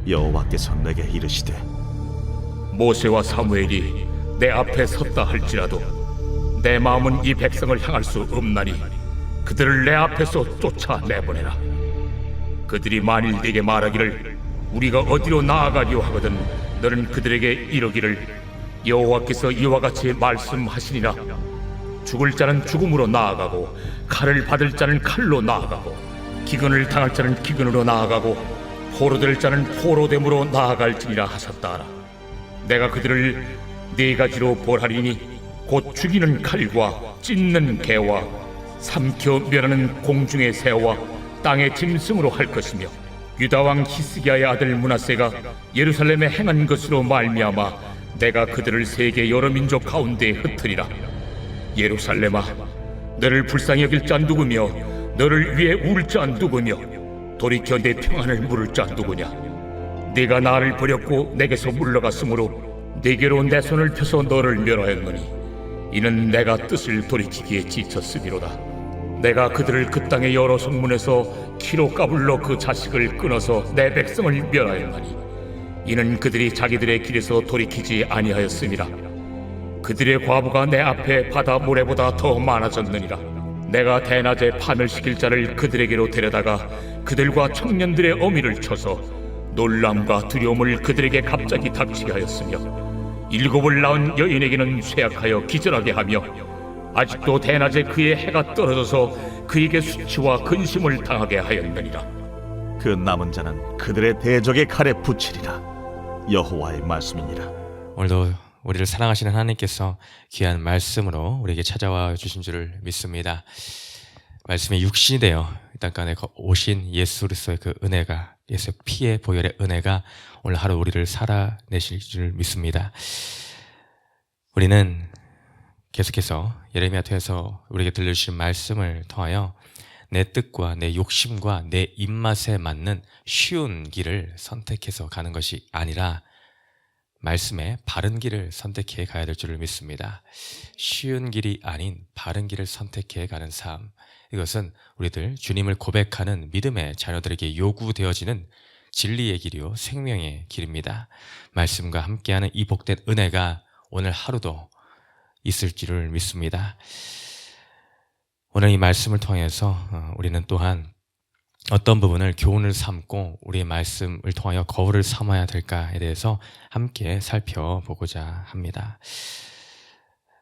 여호와께서 내게 이르시되 모세와 사무엘이 내 앞에 섰다 할지라도 내 마음은 이 백성을 향할 수 없나니 그들을 내 앞에서 쫓아내보내라. 그들이 만일 네게 말하기를 우리가 어디로 나아가려 하거든 너는 그들에게 이르기를 여호와께서 이와 같이 말씀하시니라. 죽을 자는 죽음으로 나아가고 칼을 받을 자는 칼로 나아가고 기근을 당할 자는 기근으로 나아가고 포로될 자는 포로됨으로 나아갈지니라 하셨다 하라. 내가 그들을 네 가지로 벌하리니 곧 죽이는 칼과 찢는 개와 삼켜 멸하는 공중의 새와 땅의 짐승으로 할 것이며 유다 왕 히스기야의 아들 므낫세가 예루살렘에 행한 것으로 말미암아 내가 그들을 세계 여러 민족 가운데 흩으리라. 예루살렘아, 너를 불쌍히 여길 자 누구며 너를 위해 울 자 누구며 돌이켜 내 평안을 물을 자 누구냐. 네가 나를 버렸고 내게서 물러갔으므로 네게로 내 손을 펴서 너를 멸하였노니 이는 내가 뜻을 돌이키기에 지쳤음이로다. 내가 그들을 그 땅의 여러 성문에서 키로 까불러 그 자식을 끊어서 내 백성을 멸하였노니 이는 그들이 자기들의 길에서 돌이키지 아니하였음이라. 그들의 과부가 내 앞에 바다 모래보다 더 많아졌느니라. 내가 대낮에 파멸시킬 자를 그들에게로 데려다가 그들과 청년들의 어미를 쳐서 놀람과 두려움을 그들에게 갑자기 닥치게 하였으며 일곱을 낳은 여인에게는 쇠약하여 기절하게 하며 아직도 대낮에 그의 해가 떨어져서 그에게 수치와 근심을 당하게 하였느니라. 그 남은 자는 그들의 대적의 칼에 붙이리라. 여호와의 말씀이니라. 오늘도 우리를 사랑하시는 하나님께서 귀한 말씀으로 우리에게 찾아와 주신 줄을 믿습니다. 말씀이 육신이 되어 이 땅간에 오신 예수 그리스도의 그 은혜가, 예수의 피의 보혈의 은혜가 오늘 하루 우리를 살아내실 줄 믿습니다. 우리는 계속해서 예레미야 통해서 우리에게 들려주신 말씀을 통하여 내 뜻과 내 욕심과 내 입맛에 맞는 쉬운 길을 선택해서 가는 것이 아니라 말씀의 바른 길을 선택해 가야 될 줄을 믿습니다. 쉬운 길이 아닌 바른 길을 선택해 가는 삶, 이것은 우리들 주님을 고백하는 믿음의 자녀들에게 요구되어지는 진리의 길이요 생명의 길입니다. 말씀과 함께하는 이 복된 은혜가 오늘 하루도 있을 줄을 믿습니다. 오늘 이 말씀을 통해서 우리는 또한 어떤 부분을 교훈을 삼고 우리의 말씀을 통하여 거울을 삼아야 될까에 대해서 함께 살펴보고자 합니다.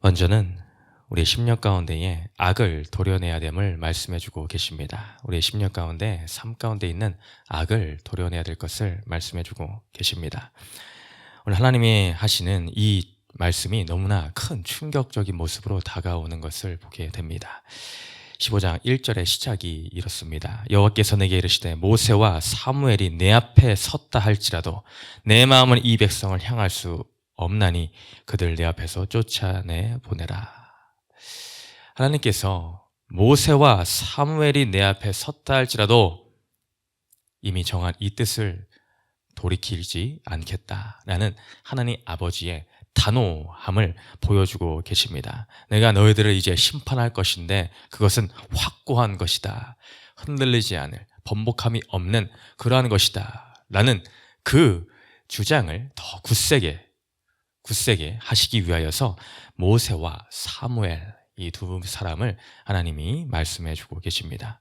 먼저는 우리의 심령 가운데에 악을 도려내야 됨을 말씀해주고 계십니다. 우리의 심령 가운데, 삶 가운데 있는 악을 도려내야 될 것을 말씀해주고 계십니다. 오늘 하나님이 하시는 이 말씀이 너무나 큰 충격적인 모습으로 다가오는 것을 보게 됩니다. 15장 1절의 시작이 이렇습니다. 여호와께서 내게 이르시되 모세와 사무엘이 내 앞에 섰다 할지라도 내 마음은 이 백성을 향할 수 없나니 그들 내 앞에서 쫓아내 보내라. 하나님께서 모세와 사무엘이 내 앞에 섰다 할지라도 이미 정한 이 뜻을 돌이키지 않겠다라는 하나님 아버지의 단호함을 보여주고 계십니다. 내가 너희들을 이제 심판할 것인데 그것은 확고한 것이다. 흔들리지 않을, 번복함이 없는 그러한 것이다. 라는 그 주장을 더 굳세게 하시기 위하여서 모세와 사무엘 이 두 사람을 하나님이 말씀해 주고 계십니다.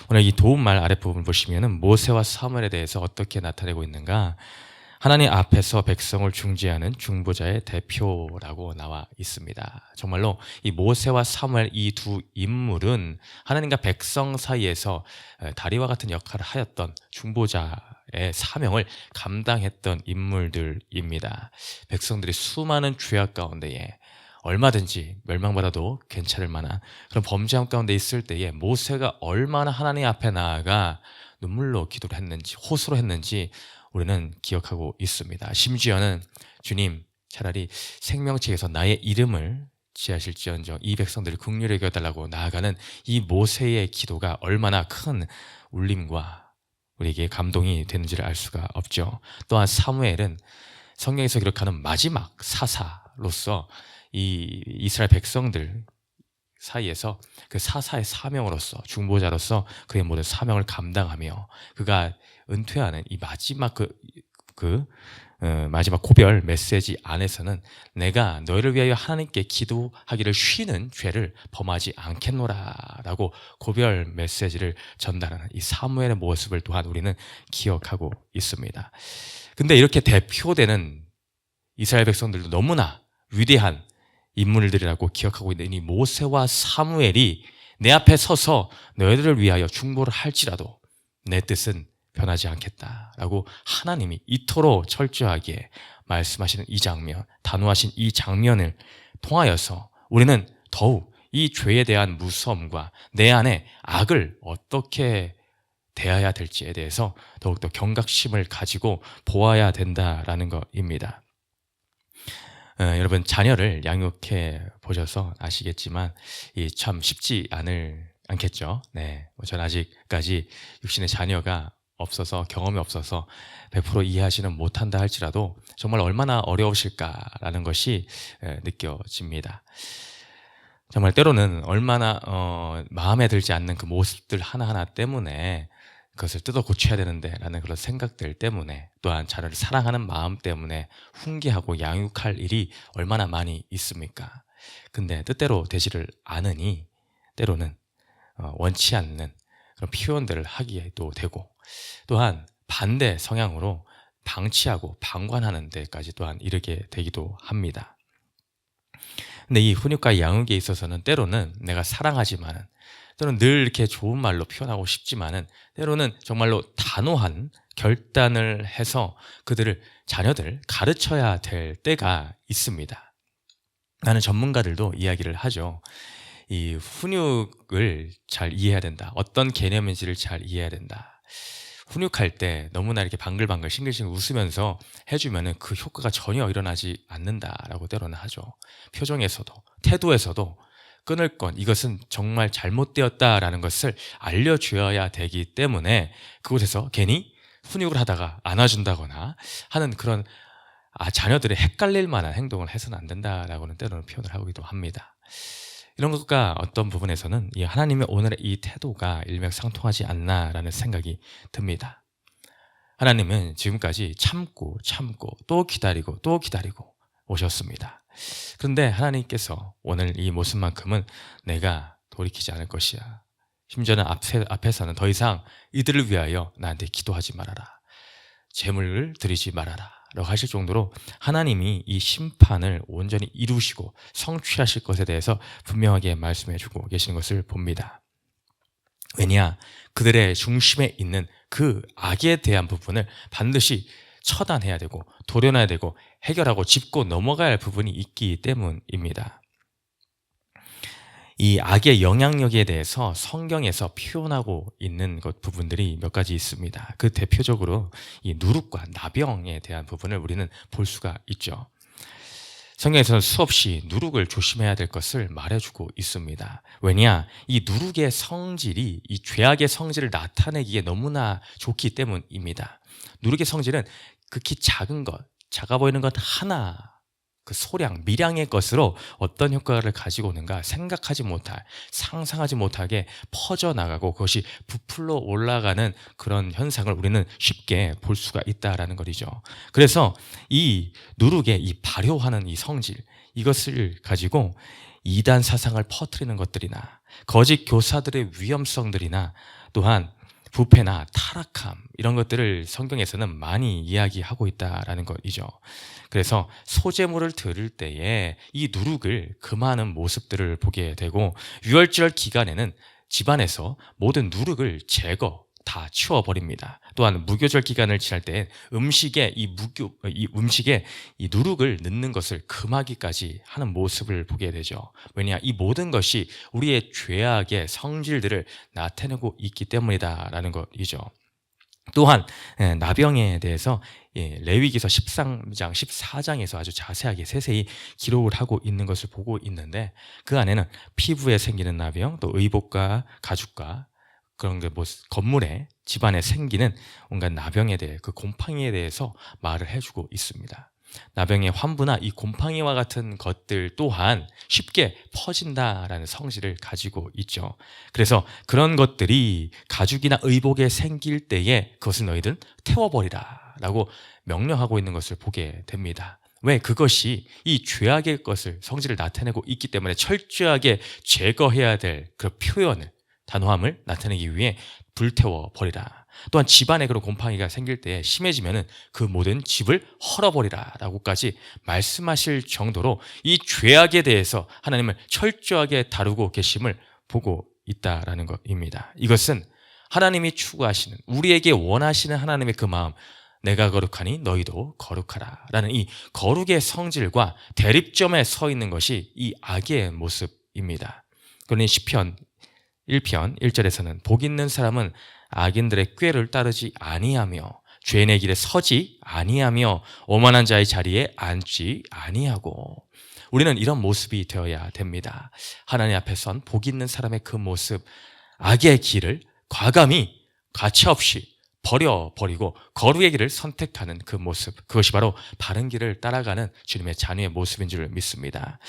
오늘 이 도움말 아랫부분을 보시면 모세와 사무엘에 대해서 어떻게 나타내고 있는가? 하나님 앞에서 백성을 중재하는 중보자의 대표라고 나와 있습니다. 정말로 이 모세와 사무엘 이 두 인물은 하나님과 백성 사이에서 다리와 같은 역할을 하였던 중보자의 사명을 감당했던 인물들입니다. 백성들이 수많은 죄악 가운데에 얼마든지 멸망받아도 괜찮을 만한 그런 범죄함 가운데 있을 때에 모세가 얼마나 하나님 앞에 나아가 눈물로 기도를 했는지, 호소를 했는지 우리는 기억하고 있습니다. 심지어는 주님 차라리 생명책에서 나의 이름을 지하실지언정 이 백성들을 긍휼히 여겨달라고 나아가는 이 모세의 기도가 얼마나 큰 울림과 우리에게 감동이 되는지를 알 수가 없죠. 또한 사무엘은 성경에서 기록하는 마지막 사사로서 이 이스라엘 백성들 사이에서 그 사사의 사명으로서 중보자로서 그의 모든 사명을 감당하며 그가 은퇴하는 이 마지막 그 그 마지막 고별 메시지 안에서는 내가 너희를 위하여 하나님께 기도하기를 쉬는 죄를 범하지 않겠노라라고 고별 메시지를 전달하는 이 사무엘의 모습을 또한 우리는 기억하고 있습니다. 근데 이렇게 대표되는 이스라엘 백성들도 너무나 위대한 인물들이라고 기억하고 있는 이 모세와 사무엘이 내 앞에 서서 너희들을 위하여 중보를 할지라도 내 뜻은 변하지 않겠다라고 하나님이 이토록 철저하게 말씀하시는 이 장면, 단호하신 이 장면을 통하여서 우리는 더욱 이 죄에 대한 무서움과 내 안에 악을 어떻게 대해야 될지에 대해서 더욱더 경각심을 가지고 보아야 된다라는 것입니다. 여러분, 자녀를 양육해 보셔서 아시겠지만 참 쉽지 않겠죠. 네, 저는 아직까지 육신의 자녀가 없어서, 경험이 없어서 100% 이해하지는 못한다 할지라도 정말 얼마나 어려우실까라는 것이 느껴집니다. 정말 때로는 얼마나 마음에 들지 않는 그 모습들 하나하나 때문에 그것을 뜯어 고쳐야 되는데 라는 그런 생각들 때문에, 또한 자녀를 사랑하는 마음 때문에 훈계하고 양육할 일이 얼마나 많이 있습니까? 근데 뜻대로 되지를 않으니 때로는 원치 않는 그런 표현들을 하기에도 되고, 또한 반대 성향으로 방치하고 방관하는 데까지 또한 이르게 되기도 합니다. 근데 이 훈육과 양육에 있어서는 때로는 내가 사랑하지만은, 때로는 늘 이렇게 좋은 말로 표현하고 싶지만은, 때로는 정말로 단호한 결단을 해서 그들을, 자녀들 가르쳐야 될 때가 있습니다. 라는 전문가들도 이야기를 하죠. 이 훈육을 잘 이해해야 된다. 어떤 개념인지를 잘 이해해야 된다. 훈육할 때 너무나 이렇게 방글방글 싱글싱글 웃으면서 해주면은 그 효과가 전혀 일어나지 않는다라고 때로는 하죠. 표정에서도, 태도에서도 끊을 건, 이것은 정말 잘못되었다라는 것을 알려줘야 되기 때문에 그곳에서 괜히 훈육을 하다가 안아준다거나 하는 그런 자녀들이 헷갈릴 만한 행동을 해서는 안 된다라고는 때로는 표현을 하기도 합니다. 이런 것과 어떤 부분에서는 이 하나님의 오늘의 이 태도가 일맥상통하지 않나라는 생각이 듭니다. 하나님은 지금까지 참고 또 기다리고 오셨습니다. 그런데 하나님께서 오늘 이 모습만큼은 내가 돌이키지 않을 것이야. 심지어는 앞에서는 더 이상 이들을 위하여 나한테 기도하지 말아라. 제물을 드리지 말아라. 라고 하실 정도로 하나님이 이 심판을 온전히 이루시고 성취하실 것에 대해서 분명하게 말씀해 주고 계시는 것을 봅니다. 왜냐? 그들의 중심에 있는 그 악에 대한 부분을 반드시 처단해야 되고 도려내야 되고 해결하고 짚고 넘어가야 할 부분이 있기 때문입니다. 이 악의 영향력에 대해서 성경에서 표현하고 있는 것 부분들이 몇 가지 있습니다. 그 대표적으로 이 누룩과 나병에 대한 부분을 우리는 볼 수가 있죠. 성경에서는 수없이 누룩을 조심해야 될 것을 말해주고 있습니다. 왜냐? 이 누룩의 성질이 이 죄악의 성질을 나타내기에 너무나 좋기 때문입니다. 누룩의 성질은 극히 작은 것, 작아 보이는 것 하나, 그 소량, 미량의 것으로 어떤 효과를 가지고 오는가 생각하지 못할, 상상하지 못하게 퍼져나가고 그것이 부풀러 올라가는 그런 현상을 우리는 쉽게 볼 수가 있다라는 것이죠. 그래서 이 누룩의 이 발효하는 이 성질, 이것을 가지고 이단 사상을 퍼뜨리는 것들이나 거짓 교사들의 위험성들이나 또한 부패나 타락함, 이런 것들을 성경에서는 많이 이야기하고 있다라는 것이죠. 그래서 소제물을 드릴 때에 이 누룩을 금하는 모습들을 보게 되고, 유월절 기간에는 집안에서 모든 누룩을 다 치워버립니다. 또한 무교절 기간을 지날 때 음식에 이 누룩을 넣는 것을 금하기까지 하는 모습을 보게 되죠. 왜냐? 이 모든 것이 우리의 죄악의 성질들을 나타내고 있기 때문이다라는 것이죠. 또한 나병에 대해서 레위기서 13장, 14장에서 아주 자세하게 세세히 기록을 하고 있는 것을 보고 있는데, 그 안에는 피부에 생기는 나병, 또 의복과 가죽과 그런 게 건물에, 집안에 생기는 온갖 나병에 대해, 그 곰팡이에 대해서 말을 해주고 있습니다. 나병의 환부나 이 곰팡이와 같은 것들 또한 쉽게 퍼진다라는 성질을 가지고 있죠. 그래서 그런 것들이 가죽이나 의복에 생길 때에 그것을 너희들은 태워버리라 버리라라고 명령하고 있는 것을 보게 됩니다. 왜? 그것이 이 죄악의 것을 성질을 나타내고 있기 때문에 철저하게 제거해야 될 그 표현을, 단호함을 나타내기 위해 불태워 버리라. 또한 집안에 그런 곰팡이가 생길 때 심해지면은 그 모든 집을 헐어버리라라고까지 말씀하실 정도로 이 죄악에 대해서 하나님을 철저하게 다루고 계심을 보고 있다라는 것입니다. 이것은 하나님이 추구하시는, 우리에게 원하시는 하나님의 그 마음, 내가 거룩하니 너희도 거룩하라 라는 이 거룩의 성질과 대립점에 서 있는 것이 이 악의 모습입니다. 그러니 시편 1편 1절에서는 복 있는 사람은 악인들의 꾀를 따르지 아니하며 죄인의 길에 서지 아니하며 오만한 자의 자리에 앉지 아니하고, 우리는 이런 모습이 되어야 됩니다. 하나님 앞에 선 복 있는 사람의 그 모습, 악의 길을 과감히 가차없이 버려버리고 거룩의 길을 선택하는 그 모습, 그것이 바로 바른 길을 따라가는 주님의 자녀의 모습인 줄 믿습니다.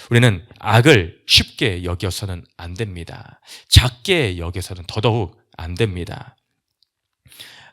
우리는 악을 쉽게 여겨서는 안 됩니다. 작게 여겨서는 더더욱 안 됩니다.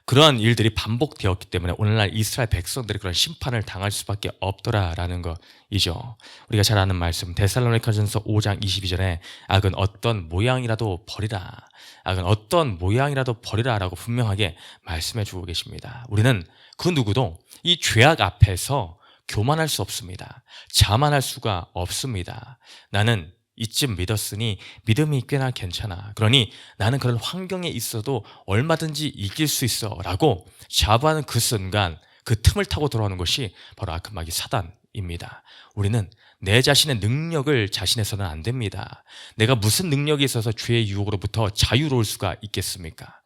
그러한 일들이 반복되었기 때문에 오늘날 이스라엘 백성들이 그런 심판을 당할 수밖에 없더라라는 것이죠. 우리가 잘 아는 말씀 데살로니가전서 5장 22절에 악은 어떤 모양이라도 버리라, 악은 어떤 모양이라도 버리라라고 분명하게 말씀해 주고 계십니다. 우리는 그 누구도 이 죄악 앞에서 교만할 수 없습니다. 자만할 수가 없습니다. 나는 이쯤 믿었으니 믿음이 꽤나 괜찮아, 그러니 나는 그런 환경에 있어도 얼마든지 이길 수 있어 라고 자부하는 그 순간 그 틈을 타고 들어오는 것이 바로 악한 마귀 사단입니다. 우리는 내 자신의 능력을 자신해서는 안 됩니다. 내가 무슨 능력이 있어서 죄의 유혹으로부터 자유로울 수가 있겠습니까?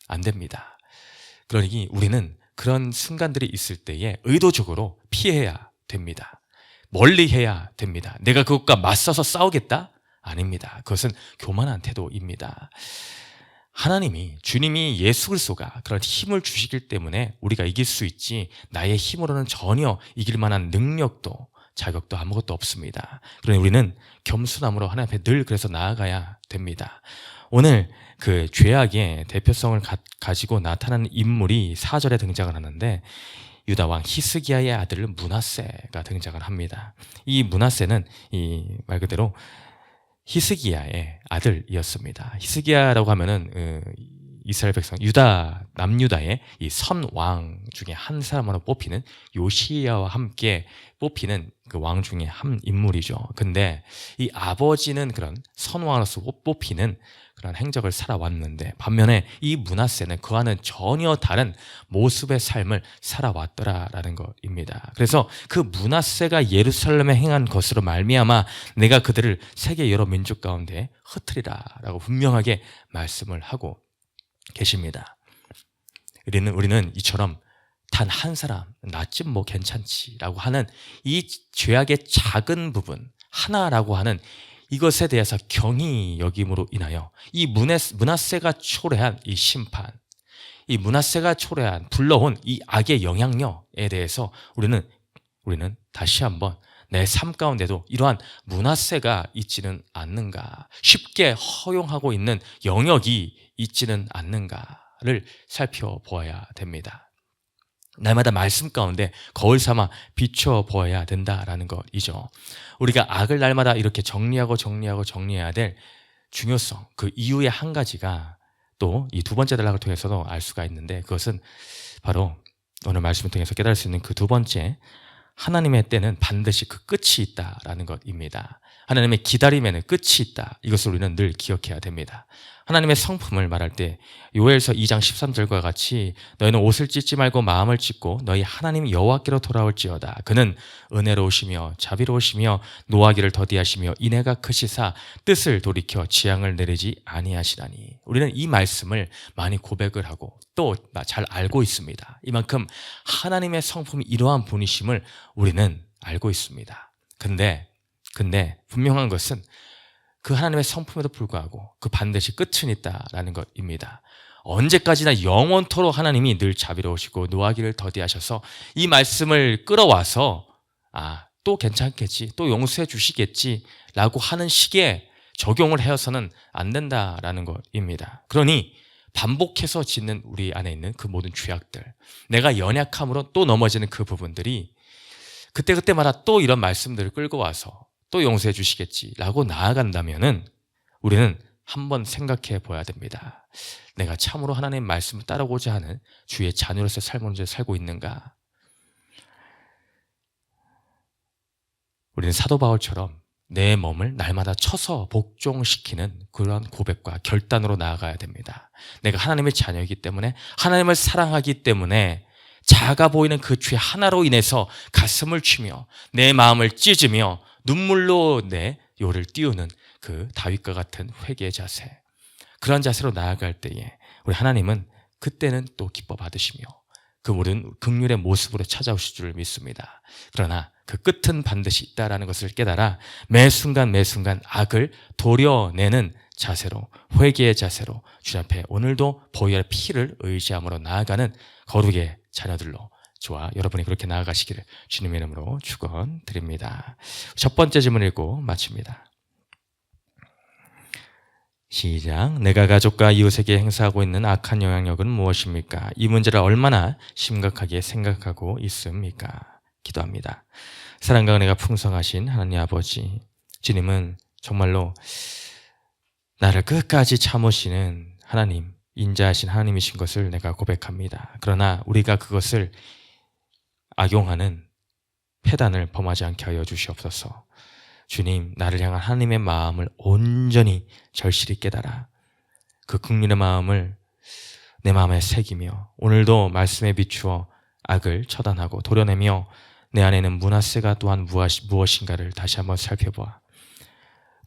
안 됩니다. 그러니 우리는 그런 순간들이 있을 때에 의도적으로 피해야 됩니다. 멀리 해야 됩니다. 내가 그것과 맞서서 싸우겠다? 아닙니다. 그것은 교만한 태도입니다. 하나님이, 주님이, 예수 그리스도가 그런 힘을 주시기 때문에 우리가 이길 수 있지, 나의 힘으로는 전혀 이길 만한 능력도 자격도 아무것도 없습니다. 그러니 우리는 겸손함으로 하나님 앞에 늘 그래서 나아가야 됩니다. 오늘 그 죄악의 대표성을 가지고 나타나는 인물이 4절에 등장을 하는데 유다 왕 히스기야의 아들 므낫세가 등장을 합니다. 이 므낫세는 이 말 그대로 히스기야의 아들이었습니다. 히스기야라고 하면은 이스라엘 백성 유다 남유다의 이 선왕 중에 한 사람으로 뽑히는 요시야와 함께 뽑히는 그 왕 중에 한 인물이죠. 근데 이 아버지는 그런 선왕으로서 뽑히는 그런 행적을 살아왔는데 반면에 이 므낫세는 그와는 전혀 다른 모습의 삶을 살아왔더라라는 것입니다. 그래서 그 므낫세가 예루살렘에 행한 것으로 말미암아 내가 그들을 세계 여러 민족 가운데 흩트리라라고 분명하게 말씀을 하고 계십니다. 우리는 이처럼 단 한 사람 나쯤 뭐 괜찮지라고 하는 이 죄악의 작은 부분 하나라고 하는 이것에 대해서 경히 여김으로 인하여 이 므낫세가 초래한 이 심판, 이 므낫세가 초래한 불러온 이 악의 영향력에 대해서 우리는 다시 한번 내 삶 가운데도 이러한 므낫세가 있지는 않는가, 쉽게 허용하고 있는 영역이 있지는 않는가를 살펴보아야 됩니다. 날마다 말씀 가운데 거울 삼아 비춰보아야 된다라는 것이죠. 우리가 악을 날마다 이렇게 정리해야 될 중요성, 그 이유의 한 가지가 또 이 두 번째 단락을 통해서도 알 수가 있는데, 그것은 바로 오늘 말씀을 통해서 깨달을 수 있는 그 두 번째, 하나님의 때는 반드시 그 끝이 있다라는 것입니다. 하나님의 기다림에는 끝이 있다. 이것을 우리는 늘 기억해야 됩니다. 하나님의 성품을 말할 때 요엘서 2장 13절과 같이 너희는 옷을 찢지 말고 마음을 찢고 너희 하나님 여호와께로 돌아올지어다. 그는 은혜로우시며 자비로우시며 노하기를 더디하시며 인애가 크시사 뜻을 돌이켜 지향을 내리지 아니하시나니. 우리는 이 말씀을 많이 고백을 하고 또 잘 알고 있습니다. 이만큼 하나님의 성품이 이러한 분이심을 우리는 알고 있습니다. 근데 분명한 것은 그 하나님의 성품에도 불구하고 그 반드시 끝은 있다라는 것입니다. 언제까지나 영원토록 하나님이 늘 자비로우시고 노하기를 더디하셔서 이 말씀을 끌어와서 또 괜찮겠지, 또 용서해 주시겠지 라고 하는 식의 적용을 해서는 안 된다라는 것입니다. 그러니 반복해서 짓는 우리 안에 있는 그 모든 죄악들, 내가 연약함으로 또 넘어지는 그 부분들이 그때그때마다 또 이런 말씀들을 끌고 와서 또 용서해 주시겠지라고 나아간다면은 우리는 한번 생각해 봐야 됩니다. 내가 참으로 하나님의 말씀을 따르고자 하는 주의 자녀로서 삶을 살고 있는가? 우리는 사도 바울처럼 내 몸을 날마다 쳐서 복종시키는 그러한 고백과 결단으로 나아가야 됩니다. 내가 하나님의 자녀이기 때문에, 하나님을 사랑하기 때문에 작아 보이는 그 죄 하나로 인해서 가슴을 치며 내 마음을 찢으며 눈물로 내 요를 띄우는 그 다윗과 같은 회개의 자세, 그런 자세로 나아갈 때에 우리 하나님은 그때는 또 기뻐 받으시며 그 모든 긍휼의 모습으로 찾아오실 줄을 믿습니다. 그러나 그 끝은 반드시 있다라는 것을 깨달아 매 순간 악을 도려내는 자세로, 회개의 자세로 주님 앞에 오늘도 보혈의 피를 의지함으로 나아가는 거룩의 자녀들로 저와 여러분이 그렇게 나아가시기를 주님의 이름으로 축원드립니다. 첫 번째 질문 읽고 마칩니다. 시작. 내가 가족과 이웃에게 행사하고 있는 악한 영향력은 무엇입니까? 이 문제를 얼마나 심각하게 생각하고 있습니까? 기도합니다. 사랑과 은혜가 풍성하신 하나님 아버지, 주님은 정말로 나를 끝까지 참으시는 하나님, 인자하신 하나님이신 것을 내가 고백합니다. 그러나 우리가 그것을 악용하는 패단을 범하지 않게 하여 주시옵소서. 주님, 나를 향한 하나님의 마음을 온전히 절실히 깨달아 그 긍휼의 마음을 내 마음에 새기며 오늘도 말씀에 비추어 악을 처단하고 도려내며 내 안에는 므낫세가 또한 무엇인가를 다시 한번 살펴보아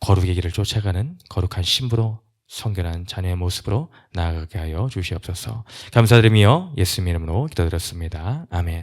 거룩의 길을 쫓아가는 거룩한 신부로 성결한 자녀의 모습으로 나아가게 하여 주시옵소서. 감사드리며 예수님 이름으로 기도드렸습니다. 아멘.